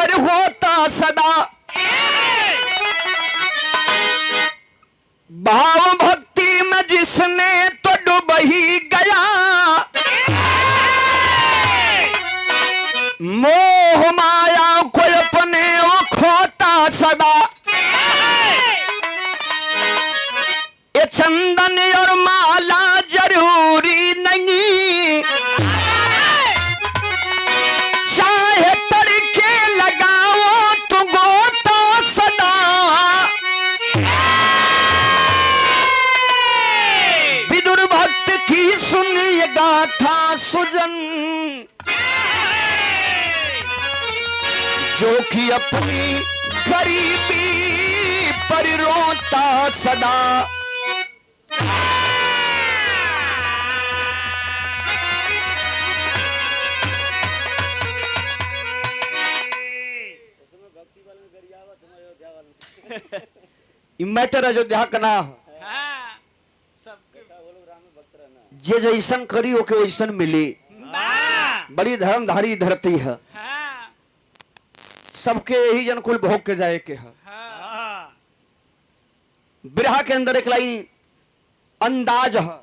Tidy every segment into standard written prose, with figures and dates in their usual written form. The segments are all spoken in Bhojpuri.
प्यार होता सदा, भाव भक्ति में जिसने तो डूब ही गया, मोह माया को अपने वो खोता सदा। ये चंदन और माला जरूरी नहीं, चाहे तड़के लगाओ तो गोता सदा। विदुर भक्त की सुनिए गाथा सुजन, जो कि अपनी गरीबी पर रोता सदा। मैटर अयोध्या का ना जे जैसन करी ओके वैसन मिली। बड़ी धर्मधारी धरती है, सबके यही जन कुल भोग के जाए के है। बिरहा के अंदर एक लाइन अंदाज है,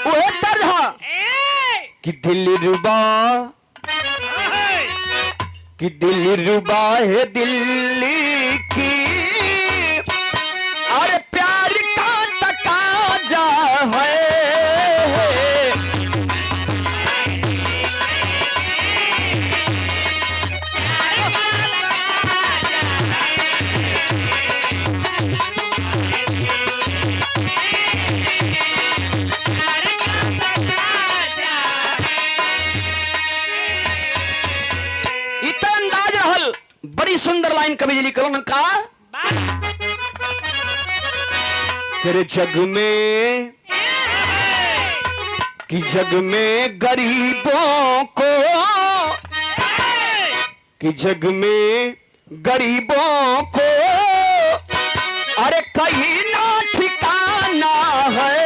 वो तर्ज है कि दिल रुबा, कि दिल रुबा है दिल्ली की, अरे प्यार का तकाजा है। बड़ी सुंदर लाइन कवि जी लिखो का, तेरे जग में, कि जग में गरीबों को, कि जग में गरीबों को, अरे कहीं ना ठिकाना है।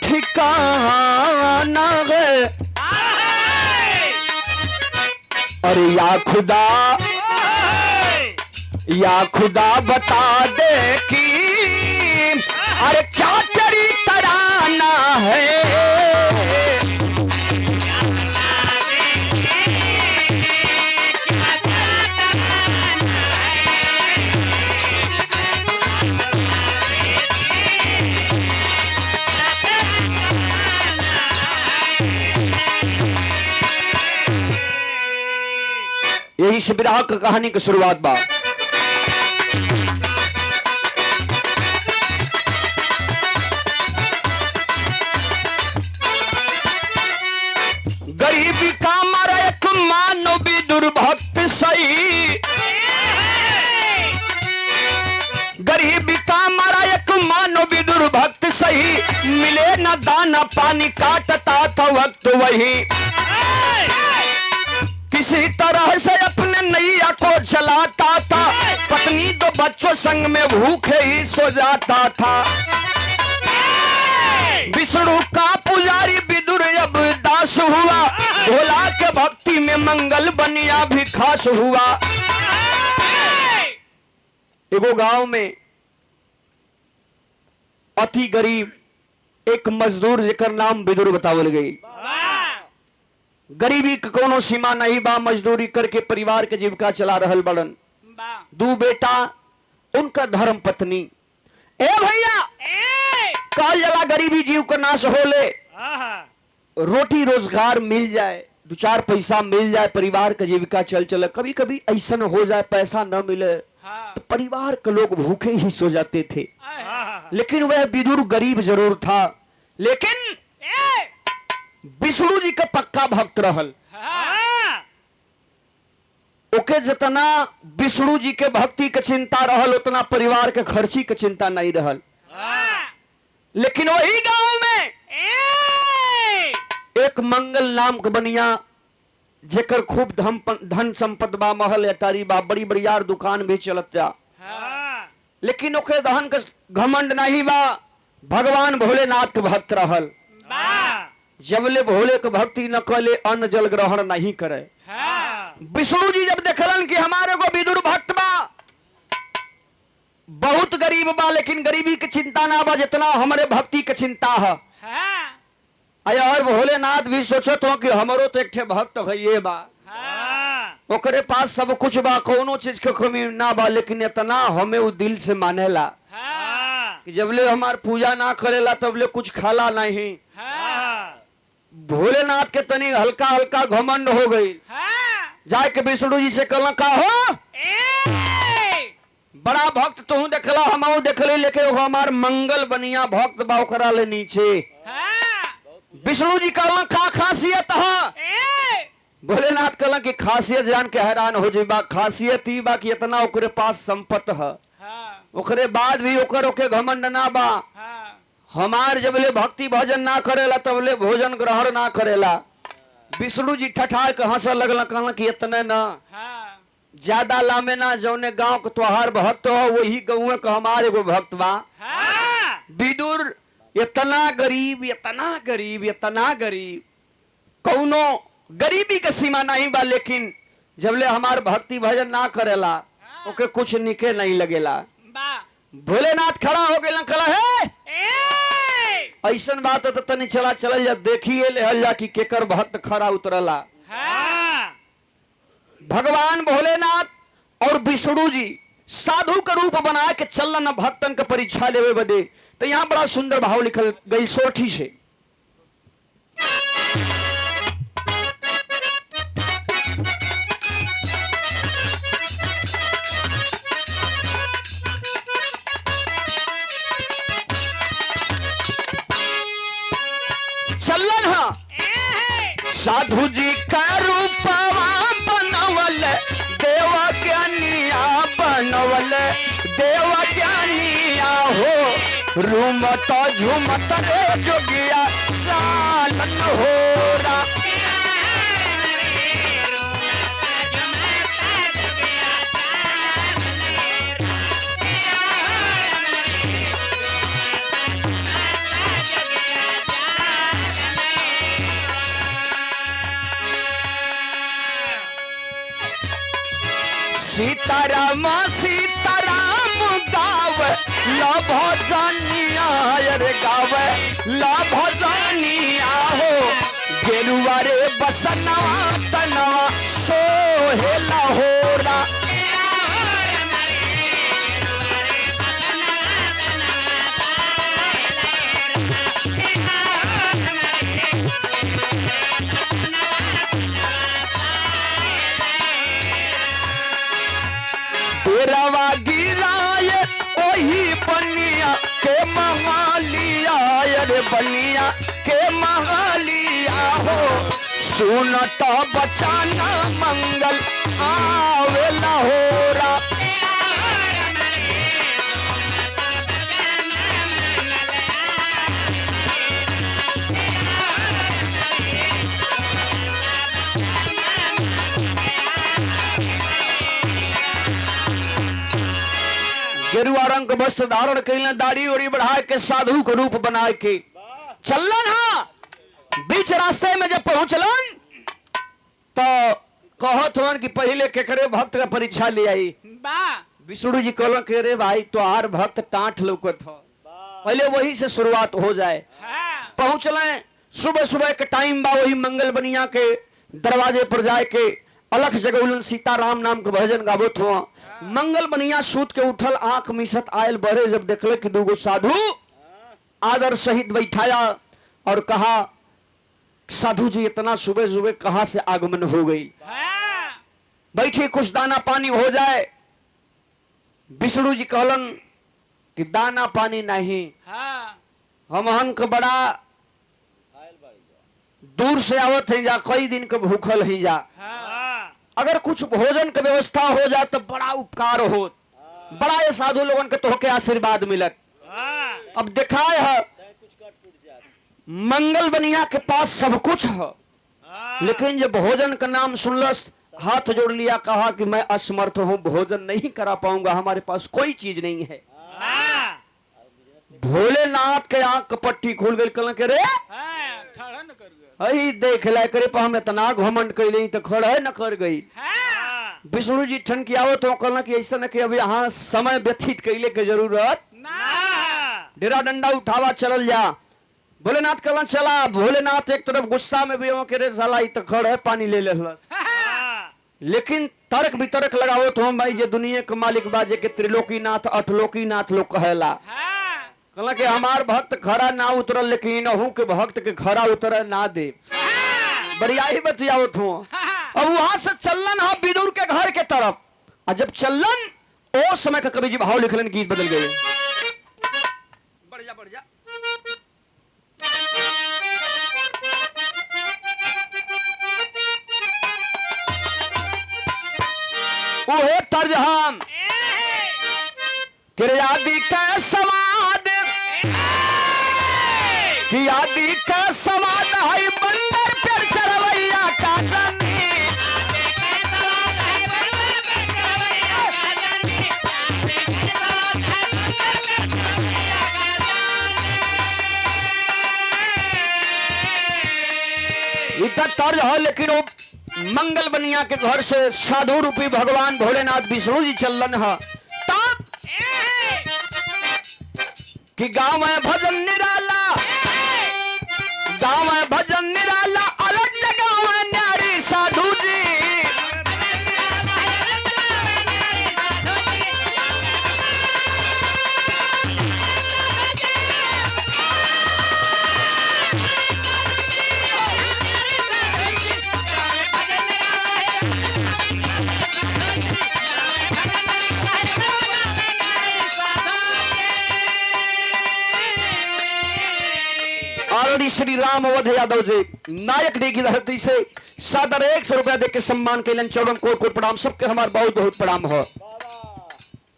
ठिकाना है, अरे या खुदा बता दे कि अरे क्या तेरी तराना है। यही से बिरहा की कहानी की शुरुआत बा। गरीबी का मारा एक मानो भी दुर्भक्त सही, गरीबी का मारा एक मानो भी दुर्भक्त सही, मिले न दाना पानी काटता था वक्त वही, किसी तरह से अपने नैया को चलाता था, पत्नी दो बच्चों संग में भूखे ही सो जाता था। विष्णु का पुजारी विदुर अब दास हुआ, भोला के भक्ति में मंगल बनिया भी खास हुआ। एगो गांव में अति गरीब एक मजदूर जेकर नाम विदुर बतावल गई। गरीबी के कोनो सीमा नहीं बा, मजदूरी करके परिवार के जीविका चला रहल बड़न। दू बेटा, उनका धर्म पत्नी। ए भैया कहल जला गरीबी जीव का नाश होले, रोटी रोजगार मिल जाए, दो चार पैसा मिल जाए, परिवार का जीविका चल चले। कभी कभी ऐसा हो जाए पैसा न मिले तो परिवार के लोग भूखे ही सो जाते थे। लेकिन वह विदुर गरीब जरूर था, लेकिन विष्णु जी का पक्का भक्त रहल। ओके जितना विष्णु जी के भक्ति के चिंता रहल उतना परिवार के खर्ची के चिंता नहीं रहल। लेकिन वही गांव में एक मंगल नाम के बनिया जेकर खूब धन संपत्ति बा, महल अटारी बा, बड़ी बड़ी यार दुकान भी चलता, लेकिन ओके धन के घमंड नहीं बा। भगवान भोलेनाथ के भक्त रहल। जबले भोले के भक्ति न कले अन्न जल ग्रहण नहीं करे। विष्णु जी जब देखलन कि हमारे को विदुर भक्त बा, बहुत गरीब बा, लेकिन गरीबी की चिंता ना बा जितना हमारे भक्ति की चिंता है। और भोलेनाथ भी सोचत हो कि हमारो तो एक ठे भक्त है ये बा, ओकरे पास सब कुछ बा, कोनो चीज के कमी ना बा, लेकिन इतना हमें वो दिल से मानेला कि जबले हमार पूजा ना करेला तबले कुछ खाला नहीं। भोलेनाथ के तनी हल्का हल्का घमंड हो गई। जाके विष्णु जी से कहला का हो बड़ा भक्त तू देखला, हम देखले, लेकिन हमार मंगल बनिया भक्त बा, ओकरा ले नीचे। विष्णु जी कहला का खासियत है? भोलेनाथ कहला कि खासियत जान के हैरान हो जाबा। खासियत ई बा कि इतना ओकरे पास संपत्ति है, ओकरे बाद भी ओके घमंड ना बा। हमार जबले भक्ति भजन ना करेला तबले भोजन ग्रहण ना करेला। विष्णु जी ठठा के हंस लगला, कहला कि इतने ना ज्यादा लामे ना, जौने गांव के त्योहार भक्त हो वही गाँव के हमारे एगो भक्त बा। विदुर इतना गरीब, इतना गरीब, इतना गरीब, कौनो गरीबी के सीमा नहीं बा, लेकिन जबले हमार भक्ति भजन ना करेला ओके कुछ निके नहीं लगेला। भोलेनाथ खड़ा हो गए, कहला है ऐसा बात तो तनी चला चल जा, देखिए ले जा कि केकर भक्त खड़ा उतरला। भगवान भोलेनाथ और विष्णु जी साधु का रूप बना के चलन भक्तन का परीक्षा लेवे बदे। तो यहाँ बड़ा सुंदर भाव लिखल गई सोठी से। चलन हा साधु जी का रूपवा बनवल, देवा ज्ञानिया बनवल, देवा ज्ञानिया हो, रूमत झुमत रे जोगिया सालन हो रा। सीताराम सीताराम गावे लभ जानिया रे गावे लभ जानिया हो, गेरुआ रे बसनवा तनवा सोहेला होरा। रवा गिराय ओही बनिया के महालिया रे, बनिया के महालिया हो, सुनत बचाना मंगल आवेला होरा। गेरुआ रंग वस्त्र धारण कैले, दाढ़ी उड़ी बढ़ा के साधु के रूप बना के चलन। हाँ बीच रास्ते में जब पहुंचलन तो कहत हन कि पहले केकरे भक्त का परीक्षा ले आई। विष्णु जी कहलन कि रे भाई तोहार भक्त टाँठ लौकत हो, पहले वही से शुरुआत हो जाए। पहुंचले सुबह सुबह के टाइम बा, वही मंगल बनिया के दरवाजे पर जाए के अलख जगौलन सीताराम नाम के भजन गावत हुआ। मंगल बनिया सूत के उठल, आंख मिसत आयल बड़े, जब देखले कि दूगो साधु आदर सहित बैठाया और कहा साधु जी इतना सुबह सुबह कहां से आगमन हो गई, बैठे कुछ दाना पानी हो जाए। विष्णु जी कहलन कि दाना पानी नहीं। हमहन के बड़ा दूर से आवत है जा, कई दिन के भूखल है जा। अगर कुछ भोजन के व्यवस्था हो जाए तो बड़ा उपकार हो, बड़ा ये साधु लोगन के तोहके आशीर्वाद मिलत। अब दिखाए है मंगल बनिया के पास सब कुछ है, लेकिन जब भोजन का नाम सुनलस हाथ जोड़ लिया, कहा कि मैं असमर्थ हूं, भोजन नहीं करा पाऊंगा, हमारे पास कोई चीज नहीं है। भोलेनाथ के आंख का पट्टी खुल गई, कहल के रे अही देख ला करे पर हम इतना घमंड कैले तो खड़े न कर गई। विष्णु जी ठन की आवो तो कहल कि ऐसा न कि अभी यहाँ समय व्यतीत कैले के जरूरत डेरा डंडा उठावा चलल जा। भोलेनाथ कहला चला। भोलेनाथ एक तरफ गुस्सा में भी रे साला तो खड़े पानी ले लेलस, लेकिन तर्क वितर्क लगाओ तो हम भाई जे दुनिया के मालिक बाजे के त्रिलोकीनाथ अठलोकीनाथ लोग कहेला। कहला कि हमार भक्त खरा ना उतरल, लेकिन अहू के भक्त के खरा उतर ना दे। बढ़िया ही बतियाओ थो। अब वहां से चलन हा विदुर के घर के तरफ। और जब चलन ओ समय का कवि जी भाव लिखलन, गीत बदल गए। बढ़िया बढ़िया ओहे तर्ज हम किरयादी का समाद कि आदि का समाद है बंदर पर चढ़वैया का जनी। इतना तर्ज है, लेकिन वो मंगल बनिया के घर से साधु रूपी भगवान भोलेनाथ विष्णु जी चलन है। तब कि गांव में भजन निराला, गांव में भजन निराला, अलग जगह में न्यारी साधु जी। श्री राम अवध यादव जी नायक डी की धरती से सादर 100 रुपया दे के सम्मान कैलन। चौड़न कोट कोट प्रणाम, सबके हमार बहुत बहुत प्रणाम हो।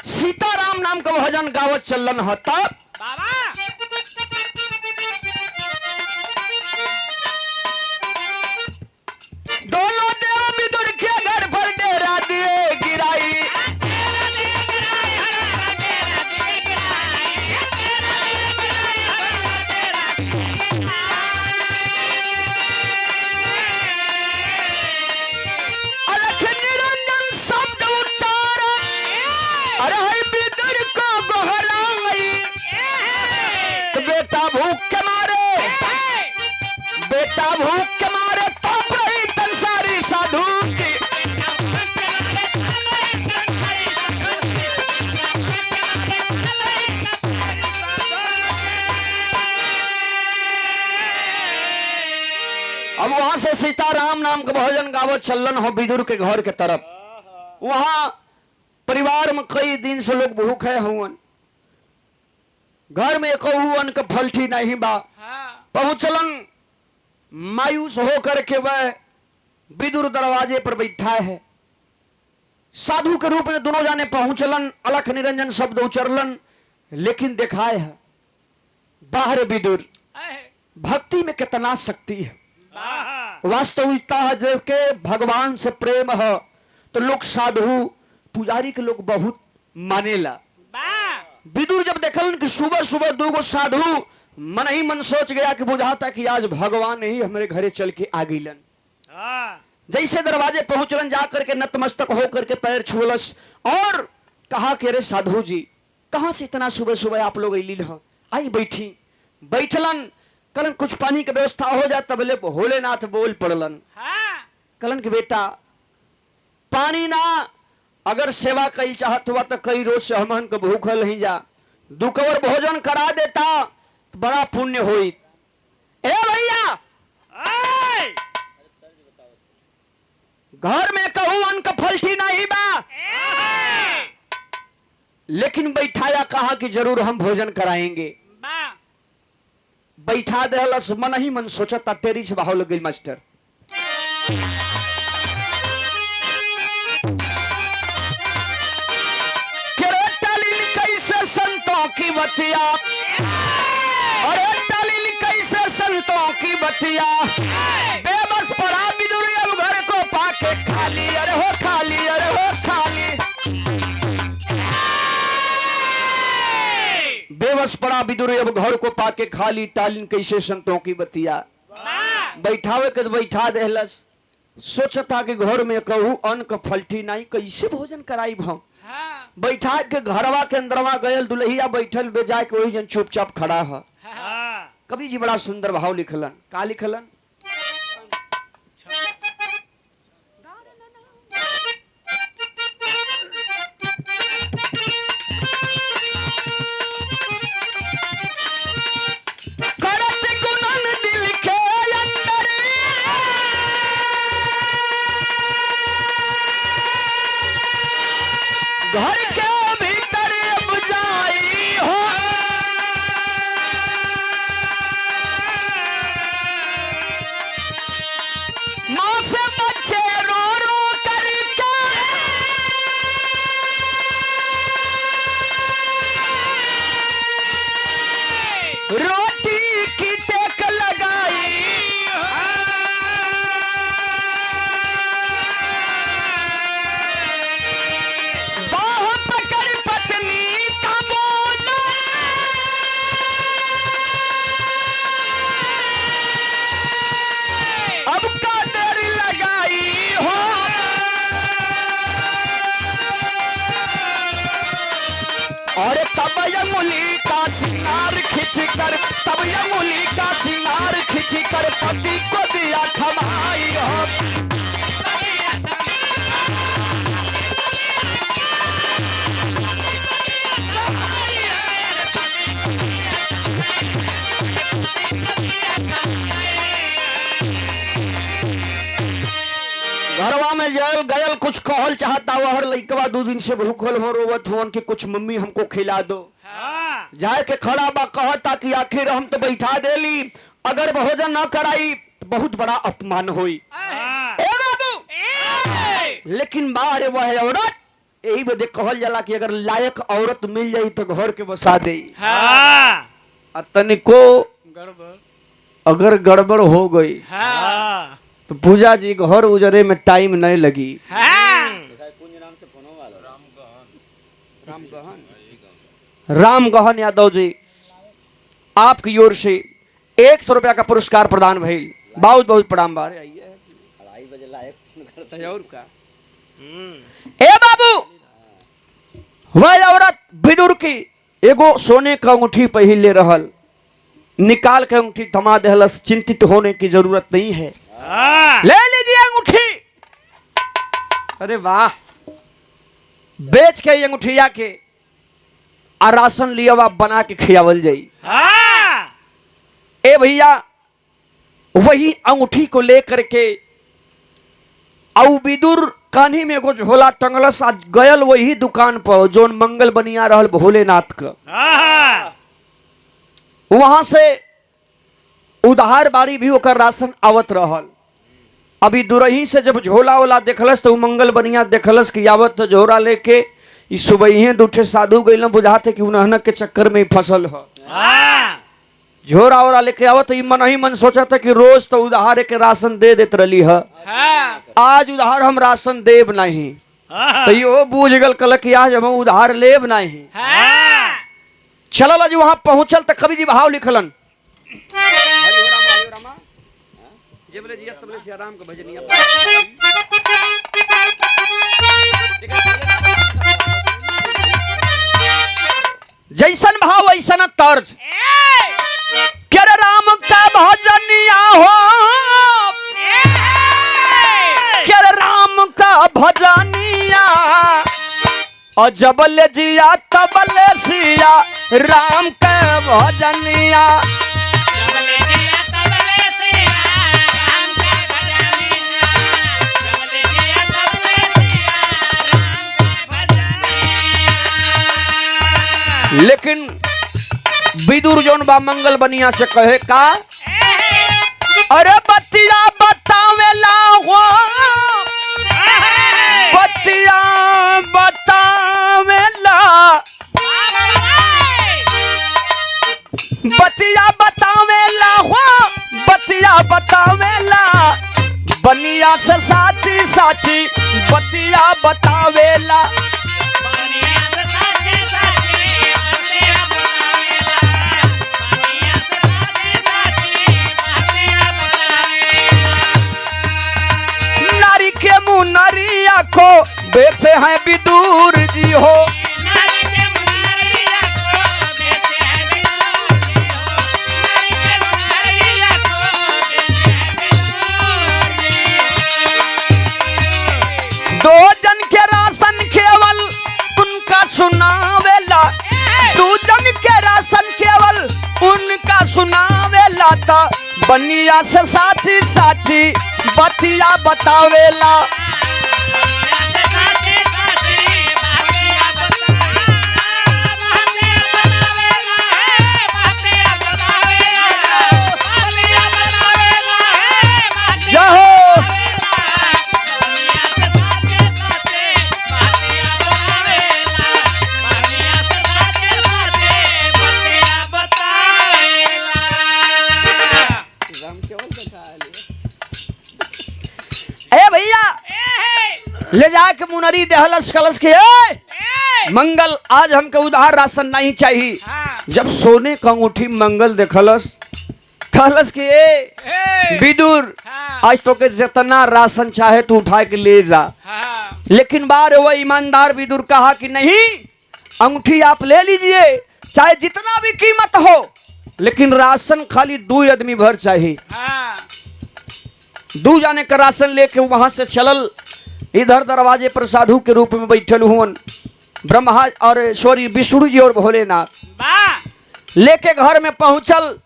सीताराम नाम का भजन गावत चलन है। तब दोनों देव विदुर के घर पर डेरा दिए गिराई। बेटा भूख के मारे तप रही तंसारी साधु की। अब वहां से सीताराम नाम का भजन गावत चलन हो विदुर के घर के तरफ। वहां परिवार में कई दिन से लोग भूखे हुवन, घर में एको हुवन के फलठी नहीं बा। पहुंचलन मायूस होकर के वह विदुर दरवाजे पर बैठा है। साधु के रूप में दोनों जाने पहुंचलन, अलख निरंजन शब्द उच्चरलन, लेकिन दिखाए है बाहर विदुर भक्ति में कितना शक्ति है। वास्तविकता है जिसके भगवान से प्रेम है तो लोग साधु पुजारी के लोग बहुत मानेला। विदुर जब देखलन कि सुबह सुबह दो साधु मन ही मन सोच गया कि बुझाता कि आज भगवान ही हमारे घरे चल के आ गईलन। जैसे दरवाजे पहुंचलन, जाकर के नतमस्तक होकर के पैर छुलस और कहा कि अरे साधु जी कहां से इतना सुबह सुबह आप लोग अलिन हो, आई बैठी। बैठलन, कलन कुछ पानी की व्यवस्था हो जाए। तबले भोलेनाथ बोल पड़लन, कलन कि बेटा पानी ना अगर सेवा कई चाहत हुआ तो कई रोज से हमन के भूखल नहीं जा, दुकवर भोजन करा देता बड़ा पुण्य होई। ए भैया घर में कहूं अन्न का फलठी नहीं बा, लेकिन बैठाया, कहा कि जरूर हम भोजन कराएंगे। बैठा देहलस, मन ही मन सोचता तेरी से भाव लग गई मास्टर। कैसे संतों की बतिया, अरे टलिल कैसे संतों की बतिया, बेबस पड़ा विदुर अब घर को पाके खाली, अरे हो खाली, अरे हो खाली। बेबस पड़ा विदुर अब घर को पाके खाली, टालिन कैसे संतों की बतिया। बैठावे के बैठा देहलस, सोचता कि घर में कहू अन्न का फलटी नहीं, कैसे भोजन कराई भाव। बैठा के घरवा के अंदरवा गयल, दुल्हिया बैठल बे जाके वही जन चुपचाप खड़ा है। कवि जी बड़ा सुंदर भाव लिखलन, का लिखलन, घर के भीतर बुझाई हो, माँ से बच्चे रो रो करके, रोटी की टेक लगाई, और तब अंगुली का सिंगार खिंच कर, तब अंगुली का सिंगार खिंच कर पति को दिया थमाई हो। घरवा में जल गयल कुछ कहल चाहता, वह लइकवा 2 दिन से भूखल हो रोवत हुन कि कुछ मम्मी हमको खिला दो। जाए के खड़ा बा, कहता कि आखिर हम तो बैठा देली, अगर भोजन न कराई तो बहुत बड़ा अपमान होई। ए बाबू, लेकिन बारे वह औरत, यही बदे कहल जाला कि अगर लायक औरत मिल जाई तो घर के बसा दे। तनिको अगर गड़बड़ हो गई तो पूजा जी घर उजरे में टाइम नहीं लगी। राम गहन यादव जी, आपकी ओर से 100 रुपया का पुरस्कार प्रदान भइल, बहुत बहुत प्रणाम। बारे और का ए बाबू, वह औरत विदुर की एगो सोने का अंगूठी पहिन ले रहल, निकाल के अंगूठी थमा देहलस। चिंतित होने की जरूरत नहीं है, ले लीजिए अंगूठी। अरे वाह, बेच के अंगूठिया के और राशन लिया बना के खियावल जाई। ए भैया, वही अंगूठी को लेकर के औ विदुर कान्ही में एगो झोला टंगलस, आज गयल वही दुकान पर जोन मंगल बनिया रहल भोलेनाथ का। वहां से उधार बाड़ी भी ओकर राशन आवत रहल। अभी दुरही से जब झोला वोला देखलस तो मंगल बनिया देखलस कि आवत तो झोरा लेके, इस सुबह दूठे साधु गइल, बुझाते कि उन्हनक के चक्कर में फसल है। झोरा वोरा लेके आवत, मन ही मन सोचा था कि रोज तो उधार के राशन दे देत रही है, आज उधार हम राशन देव नहीं। तो यो बूझ गल कल कि आज हम उधार लेब नहीं। चलो जी वहां पहुंचल तो कवि जी भाव लिखलन, जैसन भाव वैसन तर्ज, कर राम का भजनिया हो, कर राम का भजनिया, और जबल जिया तबल सिया, राम का भजनिया। लेकिन विदुर जौन बा मंगल बनिया से कहे का, अरे बतिया बतावेला हो, बतिया बतावेला, बतिया बतावेला हो, बतिया बतावेला, बनिया से साची साची बतिया बतावेला। नारी के मुंह नरिया को बेचे हैं विदुर जी हो, दो जन के राशन केवल उनका सुनावेला, दो जन के राशन केवल उनका सुनावेला, था बनिया से साची साची बतिया बतावेला। ले जाके मुनरी देहलस कलश के, मंगल आज हमके उधार राशन नहीं चाहिए। जब सोने का अंगूठी मंगल देखलस, कहलस के विदुर आज तो के जितना राशन चाहे तू उठा के ले जा। लेकिन बार वो ईमानदार विदुर कहा कि नहीं, अंगूठी आप ले लीजिए चाहे जितना भी कीमत हो, लेकिन राशन खाली 2 आदमी भर चाहिए। 2 जाने का राशन लेके वहां से चलल। इधर दरवाजे पर साधु के रूप में बैठल हुए ब्रह्मा और सॉरी विष्णु जी और भोलेनाथ। लेके घर में पहुंचल,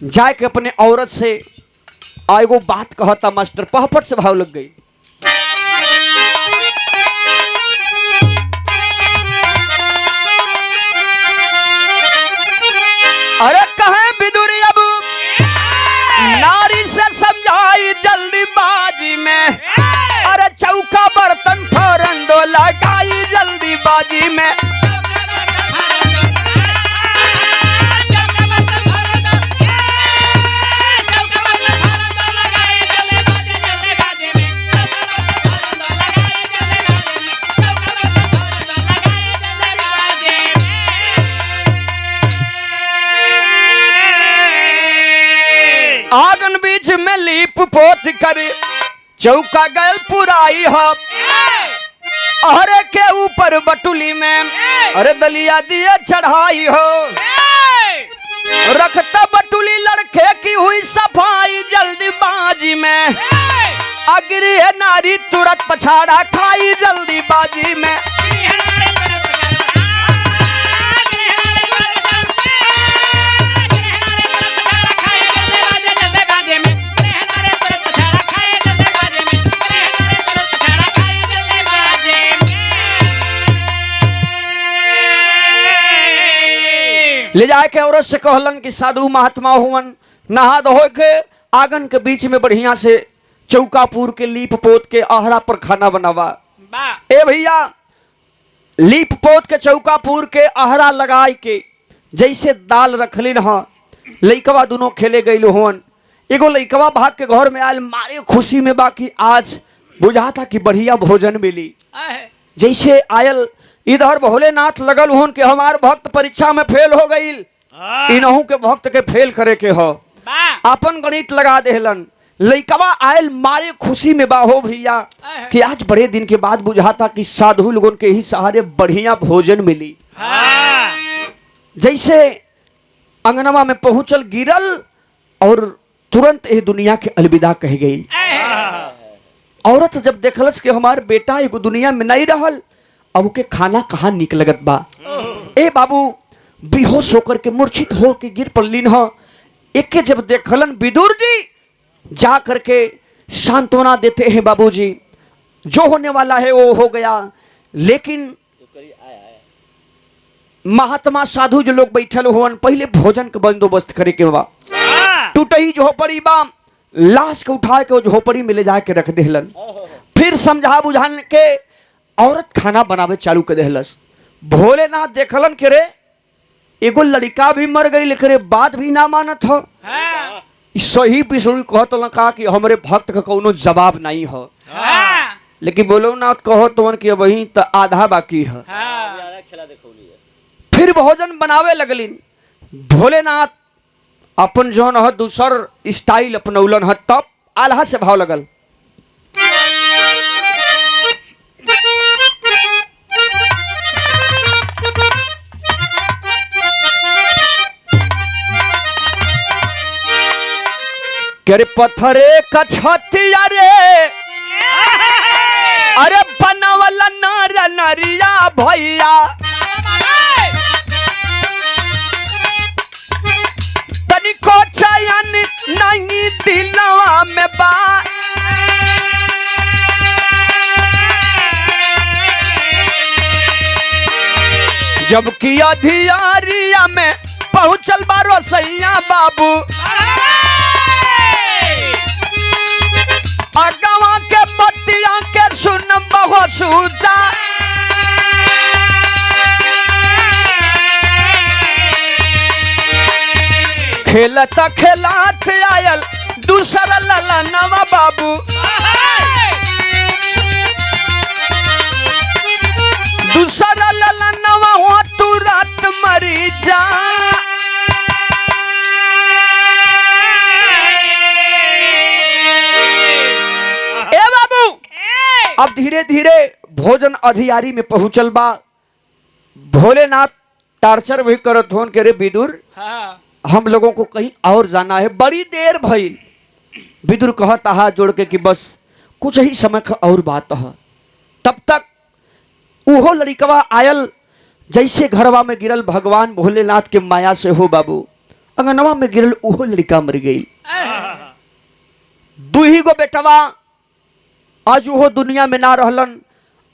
जाके अपने औरत से आएगो बात कहता मास्टर, पहपट से भाव लग गई। अरे कहे विदुर अब नारी से समझाई जल्दीबाजी में, अरे चौका बर्तन फौरन दो लगाई जल्दीबाजी में। आंगन बीच में लीप पोत करे चौका गल पुराई हो, अरे के ऊपर बटुली में अरे दलिया दिए चढ़ाई हो, रखता बटुली लड़के की हुई सफाई जल्दीबाजी में, अग्री है नारी तुरंत पछाड़ा खाई जल्दीबाजी में। ले जाके औरत से कहलन कि साधु महात्मा हुवन, नहा धो के आंगन के बीच में बढ़िया से चौका पूर के लीप पोत के आहरा पर खाना बनावा। ए भैया, लीप पोत के चौका पूर के आहरा लगाई के जैसे दाल रखलिन ह, लइकवा दोनों खेले गईल हुवन। एगो लइकवा भाग के घर में आयल, मारे खुशी में बाकी आज बुझाता कि बढ़िया भोजन मिली। जैसे आयल इधर भोलेनाथ लगल हुन कि हमार भक्त परीक्षा में फेल हो गई, इनहू के भक्त के फेल करे के हो, अपन गणित लगा देहलन। लइकवा आयल मारे खुशी में बाहो भैया कि आज बड़े दिन के बाद बुझाता कि साधु लोगों के ही सहारे बढ़िया भोजन मिली। जैसे अंगनवा में पहुंचल, गिरल और तुरंत ये दुनिया के अलविदा कह गई। औरत जब देखलस कि हमार बेटा एगो दुनिया में नहीं रहल, अब के खाना कहाँ निक लगत बा। ए बाबू बेहोश होकर के मूर्छित हो के गिर पड़लीन ह। एक के जब देखलन विदुर जी जा करके सांत्वना देते हैं, बाबूजी जो होने वाला है वो हो गया, लेकिन महात्मा साधु जो लोग बैठल हुवन पहले भोजन के बंदोबस्त करे के बा। टूटही झोपड़ी बा, लाश के उठा के झोपड़ी में ले जाके रख देहलन। फिर समझा बुझान के औरत खाना बनावे चालू कर देहलस। भोलेनाथ देखलन के रे एगो लड़का भी मर गई लेकिन रे बात भी ना मानत हो। सही पिछड़ी कहत का कि हमरे भक्त का कोनो जवाब नहीं हो। लेकिन बोलो ना कहो तो कि वही तो आधा बाकी है। फिर भोजन बनावे लगलिन। भोलेनाथ अपन जौन है दूसर स्टाइल अपनौलन है, तब आल्हा से भाव लगल। करे पत्थरे का छतिया रे, अरे बनवला नर नरिया भैया, तनिको चयन नहीं दिलवा में बा। जबकि अधियारिया में पहुंचल बारो सैया बाबू, अगवा के बतिया के सुन बहुत सूझा। खेलत खेलात आयल दूसरा ललनवा बाबू, दूसरा ललनवा हो तुरंत मरी जा। अब धीरे धीरे भोजन अधियारी में पहुंचल बा। भोलेनाथ टार्चर भी करत होन के रे विदुर हम लोगों को कहीं और जाना है, बड़ी देर भइल। विदुर कहता हाथ जोड़ के कि बस कुछ ही समय का और बात है। तब तक उहो लड़कवा आयल जैसे घरवा में गिरल भगवान भोलेनाथ के माया से हो बाबू, अंगनवा में गिरल उहो लड़का मर गई। दुही गो बेटवा आज वो दुनिया में ना रहलन।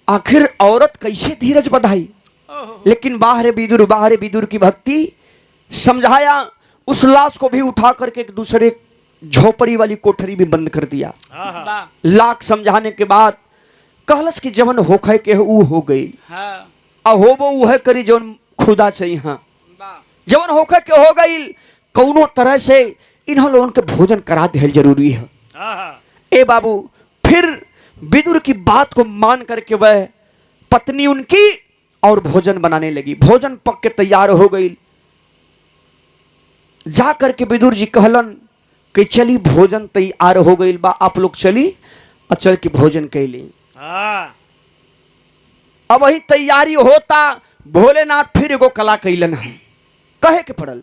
आखिर औरत कैसे धीरज बधाई, लेकिन बाहर विदुर की भक्ति समझाया। उस लाश को भी उठा करके एक दूसरे झोपड़ी वाली कोठरी में बंद कर दिया। लाख समझाने के बाद कहलस कि जवन होखे के ऊ हो गई, अहोबो वह करी जवन खुदा चाहिए। जवन होखे के हो गई, कौनो तरह से इन्हों लोगों के भोजन करा देल जरूरी है। ए बाबू, फिर विदुर की बात को मान करके वह पत्नी उनकी और भोजन बनाने लगी। भोजन पक के तैयार हो गई। जा करके विदुर जी कहलन कि चली भोजन तैयार हो गई बा, आप लोग चली और चल के भोजन कैली। अब वही तैयारी होता, भोलेनाथ फिर एगो कला कैलन है, कहे के पड़ल।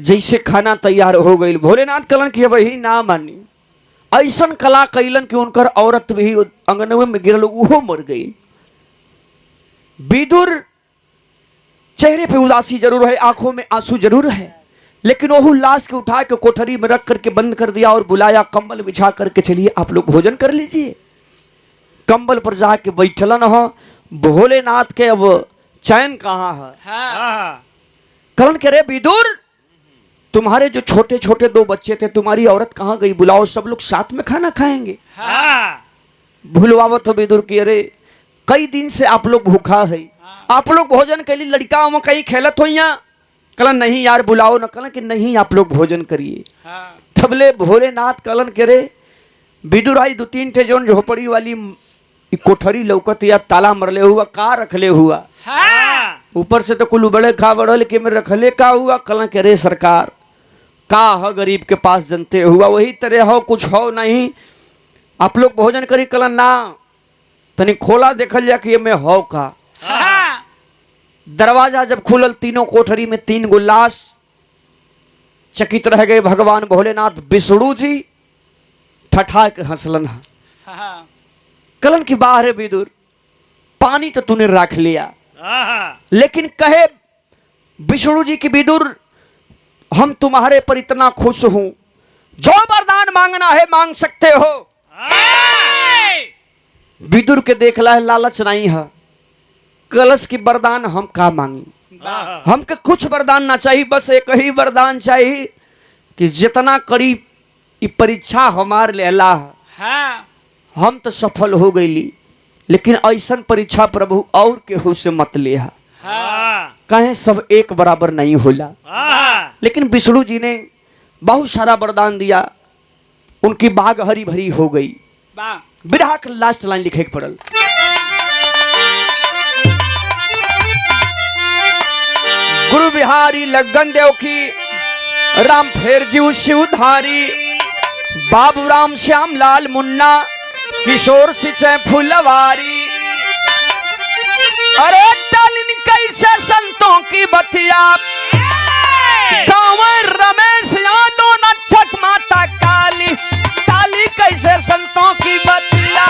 जैसे खाना तैयार हो गई, भोलेनाथ कलन की वही ना मानी। ऐसन कला कैलन कि उनकर औरत भी अंगनवे में गिरल, उहो मर गई। विदुर चेहरे पे उदासी जरूर है, आंखों में आंसू जरूर है, लेकिन वह लाश के उठा के कोठरी में रख करके बंद कर दिया और बुलाया, कंबल बिछा करके चलिए आप लोग भोजन कर लीजिए। कंबल पर जाके बैठलन हो। भोलेनाथ के अब चैन कहाँ है। कलन के रे विदुर, तुम्हारे जो छोटे छोटे दो बच्चे थे, तुम्हारी औरत कहाँ गई, बुलाओ, सब लोग साथ में खाना खाएंगे। भूलवावत हो विदुर की, अरे कई दिन से आप लोग भूखा है, आप लोग भोजन के लिए लड़का कहीं खेलत हो यहाँ, कलन नहीं यार बुलाओ न, कलन कि नहीं आप लोग भोजन करिए। तबले भोलेनाथ कलन करे विदुर आई 2-3 ठे जोन झोपड़ी वाली कोठरी लौकत या ताला मरले हुआ का रखले हुआ, ऊपर से तो कुल उबड़े खा बढ़ल के में रखले का हुआ। कलन करे सरकार का ह गरीब के पास जनते हुआ, वही तरह हो कुछ हो नहीं, आप लोग भोजन करी। कलन ना तनी खोला देखल जा कि ये में हो का। दरवाजा जब खुलल तीनों कोठरी में 3 गो लाश, चकित रह गए भगवान भोलेनाथ। विष्णु जी ठठा के हंसलन है। कलन की बाहर है विदुर, पानी तो तूने रख लिया, लेकिन कहे विष्णु जी की विदुर हम तुम्हारे पर इतना खुश हूं, जो वरदान मांगना है मांग सकते हो। विदुर के देखला है लालच नहीं है, कलश की वरदान हम का मांगी, हमके कुछ वरदान ना चाहिए, बस एक ही वरदान चाहिए कि जितना करीब परीक्षा हमारे ले अल्लाह हम तो सफल हो गईली, लेकिन ऐसन परीक्षा प्रभु और केहू से मत लिया, कहें सब एक बराबर नहीं होला। लेकिन विष्णु जी ने बहुत सारा वरदान दिया, उनकी बाग हरी भरी हो गई। बिरहा के लास्ट लाइन लिखे के पड़ल, गुरु बिहारी लगन देव की राम फेर जीव शिवधारी, बाबू राम श्याम लाल मुन्ना किशोर सिंचय फुलवारी। अरे टालिन कैसे संतों की बतिया, कांवर रमेश यादव नक्षक माता काली, टाली कैसे संतों की बतिया।